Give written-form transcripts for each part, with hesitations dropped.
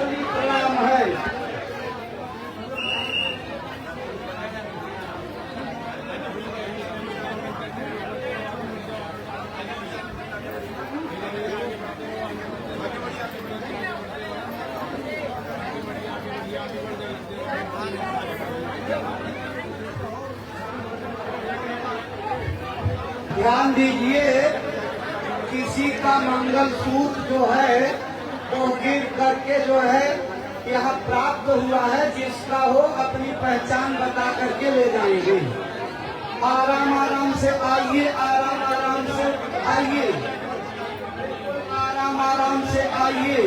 असली प्रणाम है। ध्यान दीजिए, किसी का मंगल सूत्र जो है वो गिर करके जो है यहाँ प्राप्त हुआ है, जिसका हो अपनी पहचान बता करके ले जाएंगे। आराम आराम से आइए, आराम आराम से आइए, आराम आराम से आइए,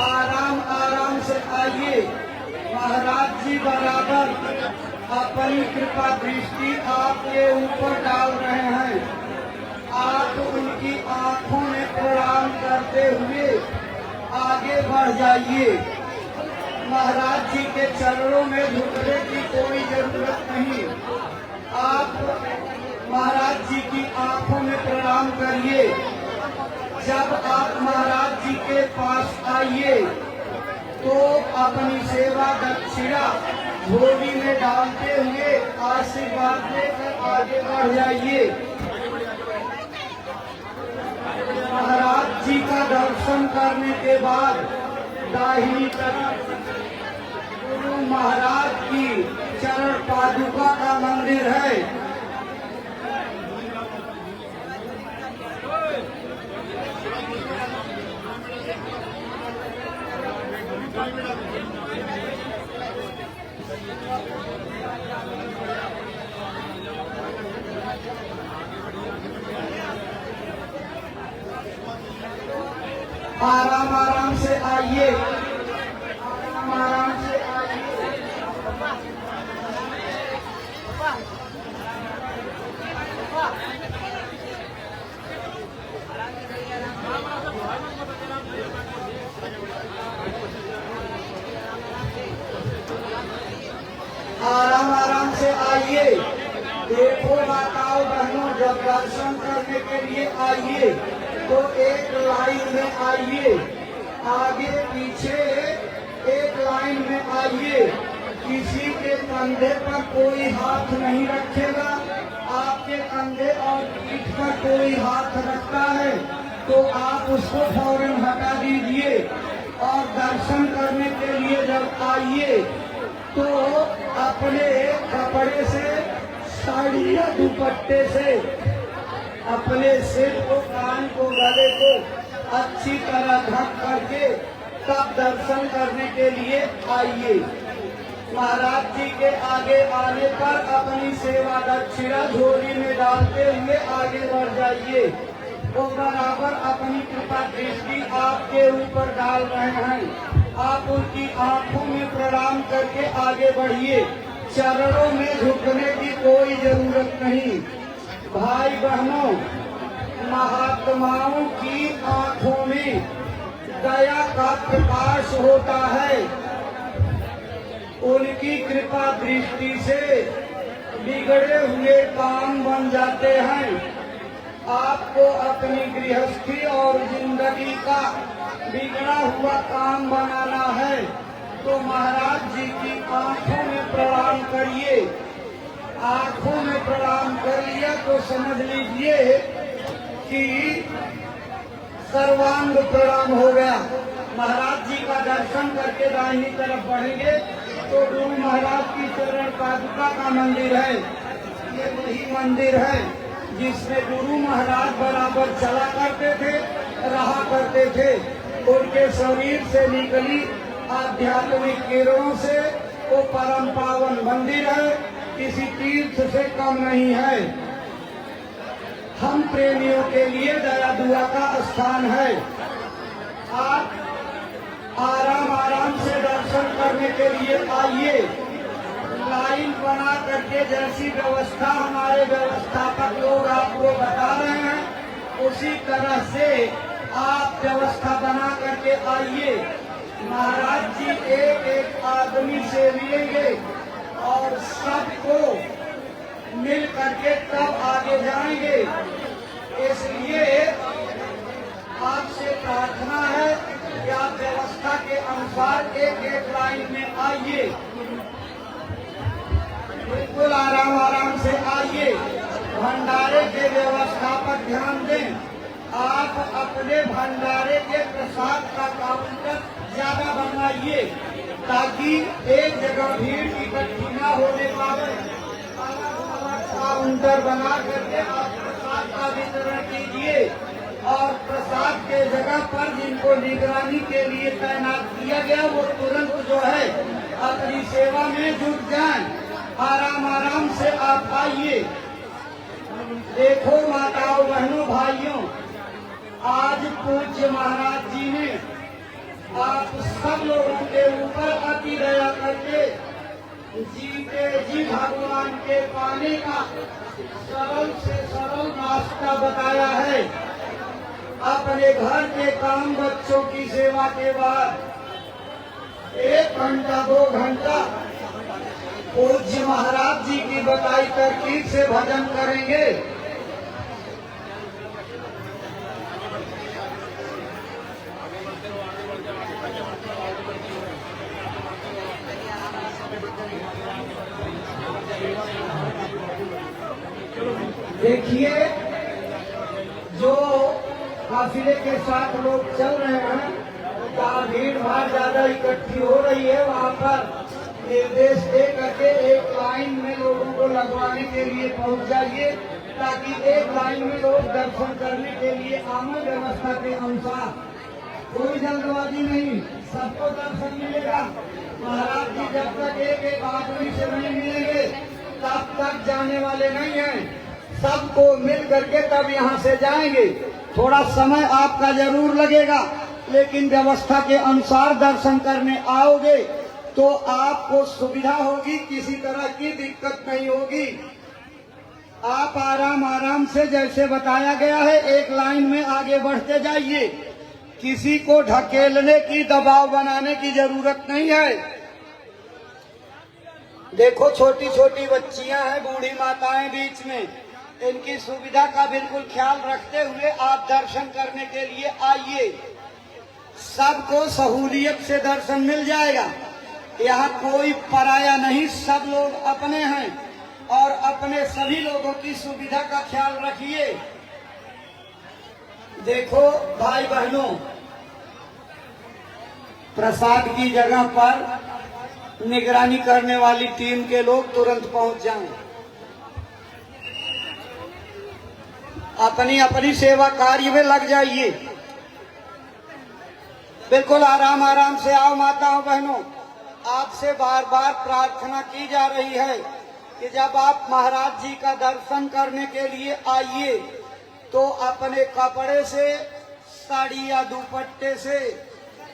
आराम आराम से आइए। महाराज जी बराबर अपनी कृपा दृष्टि आपके ऊपर डाल रहे हैं। आप उनकी आंखों में प्रणाम करते हुए आगे बढ़ जाइए। महाराज जी के चरणों में झुकने की कोई जरूरत नहीं। आप महाराज जी की आंखों में प्रणाम करिए। जब आप महाराज जी के पास आइए तो अपनी सेवा दक्षिणा झोली में डालते हुए आशीर्वाद लेकर आगे बढ़ जाइए। महाराज जी का दर्शन करने के बाद दाहिनी तरफ गुरु महाराज की चरण पादुका का मंदिर है। आराम आराम से आइए, आराम आराम से आइए। आराम आराम से आइए। देखो माताओं बहनों, जब दर्शन करने के लिए आइए तो एक लाइन में आइए, आगे पीछे एक लाइन में आइए। किसी के कंधे पर कोई हाथ नहीं रखेगा। आपके कंधे और पीठ पर कोई हाथ रखता है तो आप उसको फौरन हटा दीजिए। और दर्शन करने के लिए जब आइए तो अपने कपड़े से, साड़ी या दुपट्टे से अपने सिर को, कान को, गले को अच्छी तरह ढक करके तब दर्शन करने के लिए आइए। महाराज जी के आगे आने पर अपनी सेवा दक्षिणा झोली में डालते हुए आगे बढ़ जाइए। वो बराबर अपनी कृपा दृष्टि आपके ऊपर डाल रहे हैं। आप उनकी आंखों में प्रणाम करके आगे बढ़िए। चरणों में झुकने की कोई जरूरत नहीं। भाई बहनों, महात्माओं की आंखों में दया का प्रकाश होता है। उनकी कृपा दृष्टि से बिगड़े हुए काम बन जाते हैं। आपको अपनी गृहस्थी और जिंदगी का बिगड़ा हुआ काम बनाना है तो महाराज जी की आंखों में प्रणाम करिए। आंखों में प्रणाम कर लिया तो समझ लीजिए कि सर्वांग प्रणाम हो गया। महाराज जी का दर्शन करके दाहिनी तरफ बढ़ेंगे तो गुरु महाराज की चरण पादुका का मंदिर है। ये वही मंदिर है जिसमें गुरु महाराज बराबर चला करते थे, रहा करते थे। उनके शरीर से निकली आध्यात्मिक किरणों से वो परम पावन मंदिर है, किसी तीर्थ से कम नहीं है। हम प्रेमियों के लिए दया दुआ का स्थान है। आप आराम आराम से दर्शन करने के लिए आइए। लाइन बना करके जैसी व्यवस्था हमारे व्यवस्थापक लोग आपको बता रहे हैं उसी तरह से आप व्यवस्था बना करके आइए। महाराज जी एक एक आदमी से मिलेंगे और सबको मिल करके तब आगे जाएंगे। इसलिए आपसे प्रार्थना है कि आप अनुसार एक एक लाइन में आइए, बिल्कुल आराम आराम से आइए। भंडारे के व्यवस्था पर ध्यान दें। आप अपने भंडारे के प्रसाद का काउंटर ज्यादा बनवाइए ताकि एक जगह भीड़ इकट्ठी न होने पाए। काउंटर बना करके आप प्रसाद का वितरण कीजिए और प्रसाद के जगह पर जिनको निगरानी के लिए तैनात किया गया वो तुरंत जो है अपनी सेवा में जुट जाएं। आराम आराम से आप आइए। देखो माताओं बहनों भाइयों, आज पूज्य महाराज जी ने आप सब लोगों के ऊपर अति दया करके जीते जी भगवान के पाने का सरल से सरल रास्ता बताया है। अपने घर के काम बच्चों की सेवा के बाद 1 घंटा 2 घंटा पूज्य महाराज जी की बताई तरकीब से भजन करेंगे। देखिए, जो काफिले के साथ लोग चल रहे हैं, जहाँ भीड़ भाड़ ज्यादा इकट्ठी हो रही है, वहाँ पर निर्देश दे करके एक लाइन में लोगों को लगवाने के लिए पहुँच जाइए ताकि एक लाइन में लोग दर्शन करने के लिए आम व्यवस्था के अनुसार। कोई जल्दबाजी नहीं, सबको दर्शन मिलेगा। महाराज जी जब तक एक एक आदमी से नहीं मिलेंगे तब तक जाने वाले नहीं हैं। सबको मिल करके तब यहाँ से जाएंगे। थोड़ा समय आपका जरूर लगेगा, लेकिन व्यवस्था के अनुसार दर्शन करने आओगे तो आपको सुविधा होगी, किसी तरह की दिक्कत नहीं होगी। आप आराम आराम से जैसे बताया गया है एक लाइन में आगे बढ़ते जाइए। किसी को ढकेलने की, दबाव बनाने की जरूरत नहीं है। देखो छोटी छोटी बच्चियां हैं, बूढ़ी माताएं बीच में, इनकी सुविधा का बिल्कुल ख्याल रखते हुए आप दर्शन करने के लिए आइए। सबको सहूलियत से दर्शन मिल जाएगा। यहाँ कोई पराया नहीं, सब लोग अपने हैं और अपने सभी लोगों की सुविधा का ख्याल रखिए। देखो भाई बहनों, प्रसाद की जगह पर निगरानी करने वाली टीम के लोग तुरंत पहुंच जाएं। अपनी अपनी सेवा कार्य में लग जाइए। बिल्कुल आराम आराम से आओ माताओं बहनों। आपसे बार बार प्रार्थना की जा रही है कि जब आप महाराज जी का दर्शन करने के लिए आइए तो अपने कपड़े से, साड़ी या दुपट्टे से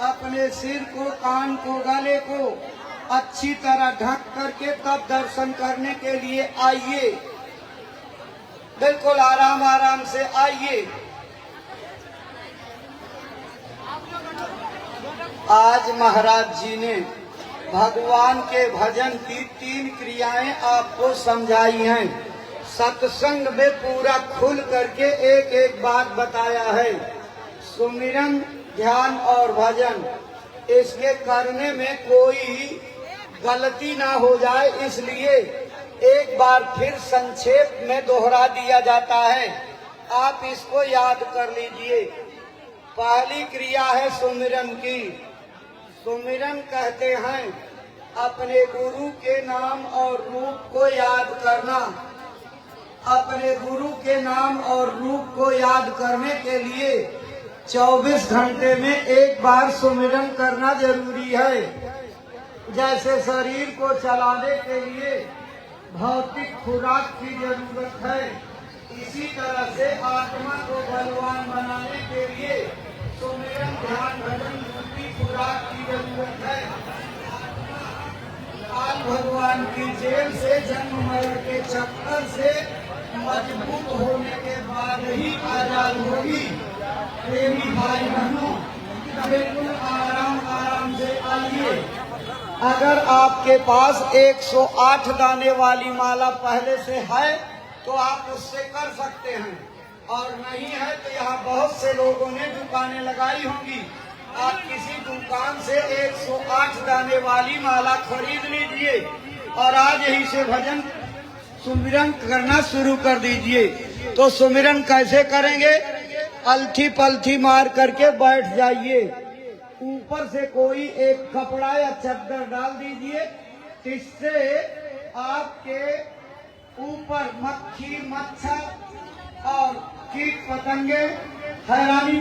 अपने सिर को, कान को, गले को अच्छी तरह ढक करके तब दर्शन करने के लिए आइए। बिल्कुल आराम आराम से आइए। आज महाराज जी ने भगवान के भजन की 3 क्रियाएं आपको समझाई हैं। सत्संग में पूरा खुल करके एक एक बात बताया है। सुमिरन, ध्यान और भजन, इसके करने में कोई गलती ना हो जाए इसलिए एक बार फिर संक्षेप में दोहरा दिया जाता है। आप इसको याद कर लीजिए। पहली क्रिया है सुमिरन की। सुमिरन कहते हैं अपने गुरु के नाम और रूप को याद करना। अपने गुरु के नाम और रूप को याद करने के लिए 24 घंटे में एक बार सुमिरन करना जरूरी है। जैसे शरीर को चलाने के लिए भौतिक खुराक की जरूरत है, इसी तरह से आत्मा को बलवान बनाने के लिए सुमिरन, ध्यान, भजन रूपी खुराक की जरूरत है। काल भगवान की जेल से, जन्म मरण के चक्कर से मजबूत होने के बाद ही आजाद होगी। प्रेमी भाई बहनों, बिल्कुल आराम आराम से आइए। अगर आपके पास 108 दाने वाली माला पहले से है तो आप उससे कर सकते हैं, और नहीं है तो यहाँ बहुत से लोगों ने दुकानें लगाई होंगी। आप किसी दुकान से 108 दाने वाली माला खरीद लीजिए और आज यही से भजन सुमिरन करना शुरू कर दीजिए। तो सुमिरन कैसे करेंगे? अलथी पलथी मार करके बैठ जाइए, ऊपर से कोई एक कपड़ा या चादर डाल दीजिए, इससे आपके ऊपर मक्खी मच्छर और कीट पतंगे हैरानी